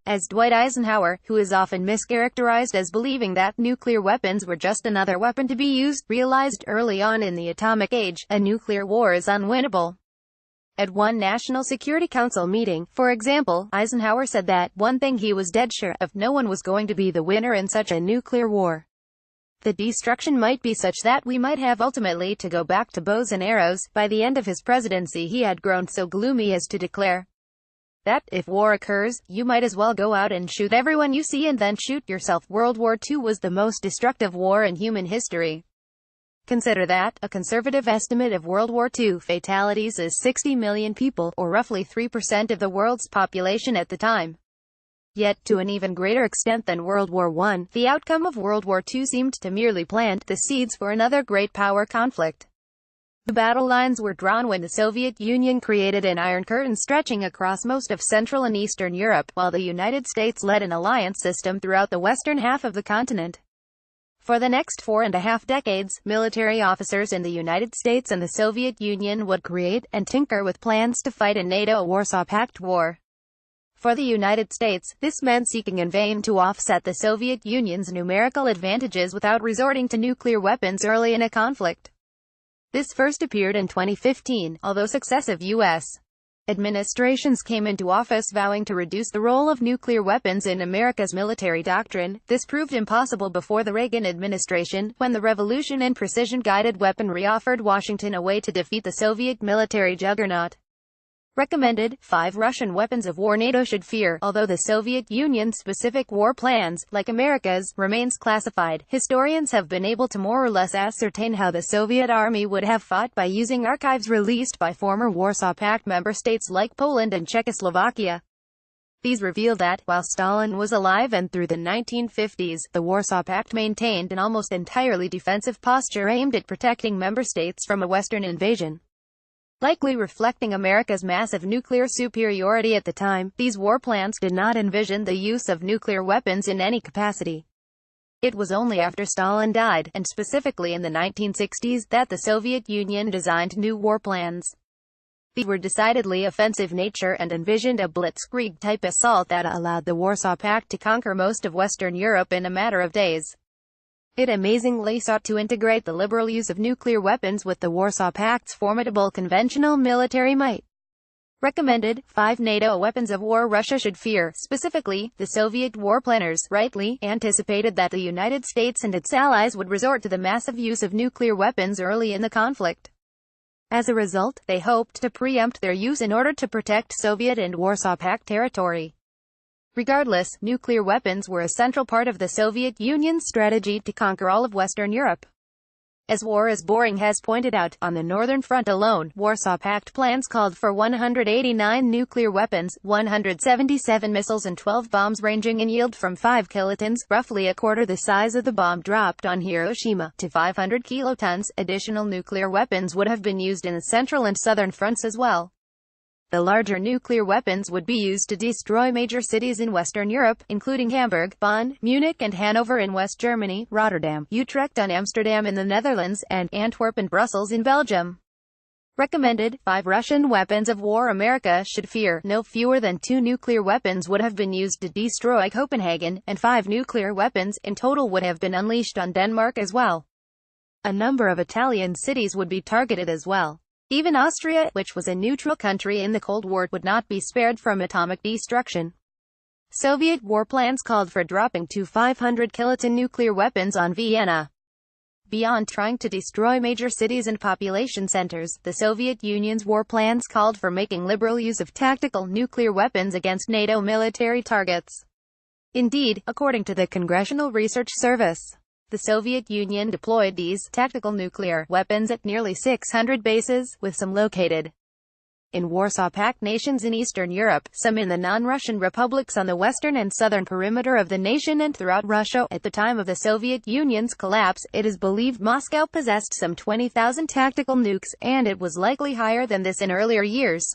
as Dwight Eisenhower, who is often mischaracterized as believing that nuclear weapons were just another weapon to be used, realized early on in the atomic age, a nuclear war is unwinnable. At one National Security Council meeting, for example, Eisenhower said that one thing he was dead sure of: no one was going to be the winner in such a nuclear war. The destruction might be such that we might have ultimately to go back to bows and arrows. By the end of his presidency, he had grown so gloomy as to declare that, if war occurs, you might as well go out and shoot everyone you see and then shoot yourself. World War II was the most destructive war in human history. Consider that a conservative estimate of World War II fatalities is 60 million people, or roughly 3% of the world's population at the time. Yet, to an even greater extent than World War I, the outcome of World War II seemed to merely plant the seeds for another great power conflict. The battle lines were drawn when the Soviet Union created an Iron Curtain stretching across most of Central and Eastern Europe, while the United States led an alliance system throughout the western half of the continent. For the next 4.5 decades, military officers in the United States and the Soviet Union would create and tinker with plans to fight a NATO-Warsaw Pact war. For the United States, this meant seeking in vain to offset the Soviet Union's numerical advantages without resorting to nuclear weapons early in a conflict. This first appeared in 2015, although successive U.S. administrations came into office vowing to reduce the role of nuclear weapons in America's military doctrine. This proved impossible before the Reagan administration, when the revolution in precision-guided weaponry offered Washington a way to defeat the Soviet military juggernaut. Recommended 5 Russian weapons of war NATO should fear. Although the Soviet Union's specific war plans, like America's, remains classified, historians have been able to more or less ascertain how the Soviet army would have fought by using archives released by former Warsaw Pact member states like Poland and Czechoslovakia. These reveal that, while Stalin was alive and through the 1950s, the Warsaw Pact maintained an almost entirely defensive posture aimed at protecting member states from a Western invasion. Likely reflecting America's massive nuclear superiority at the time, these war plans did not envision the use of nuclear weapons in any capacity. It was only after Stalin died, and specifically in the 1960s, that the Soviet Union designed new war plans. These were decidedly offensive nature and envisioned a blitzkrieg-type assault that allowed the Warsaw Pact to conquer most of Western Europe in a matter of days. It amazingly sought to integrate the liberal use of nuclear weapons with the Warsaw Pact's formidable conventional military might. Recommended 5 NATO weapons of war Russia should fear. Specifically, the Soviet war planners rightly anticipated that the United States and its allies would resort to the massive use of nuclear weapons early in the conflict. As a result, they hoped to preempt their use in order to protect Soviet and Warsaw Pact territory. Regardless, nuclear weapons were a central part of the Soviet Union's strategy to conquer all of Western Europe. As War is Boring has pointed out, on the Northern Front alone, Warsaw Pact plans called for 189 nuclear weapons, 177 missiles and 12 bombs ranging in yield from 5 kilotons, roughly a quarter the size of the bomb dropped on Hiroshima, to 500 kilotons. Additional nuclear weapons would have been used in the central and southern fronts as well. The larger nuclear weapons would be used to destroy major cities in Western Europe, including Hamburg, Bonn, Munich and Hanover in West Germany, Rotterdam, Utrecht and Amsterdam in the Netherlands, and Antwerp and Brussels in Belgium. Recommended 5 Russian weapons of war America should fear. No fewer than 2 nuclear weapons would have been used to destroy Copenhagen, and 5 nuclear weapons in total would have been unleashed on Denmark as well. A number of Italian cities would be targeted as well. Even Austria, which was a neutral country in the Cold War, would not be spared from atomic destruction. Soviet war plans called for dropping to 500 kiloton nuclear weapons on Vienna. Beyond trying to destroy major cities and population centers, the Soviet Union's war plans called for making liberal use of tactical nuclear weapons against NATO military targets. Indeed, according to the Congressional Research Service, the Soviet Union deployed these tactical nuclear weapons at nearly 600 bases, with some located in Warsaw Pact nations in Eastern Europe, some in the non-Russian republics on the western and southern perimeter of the nation and throughout Russia. At the time of the Soviet Union's collapse, it is believed Moscow possessed some 20,000 tactical nukes, and it was likely higher than this in earlier years.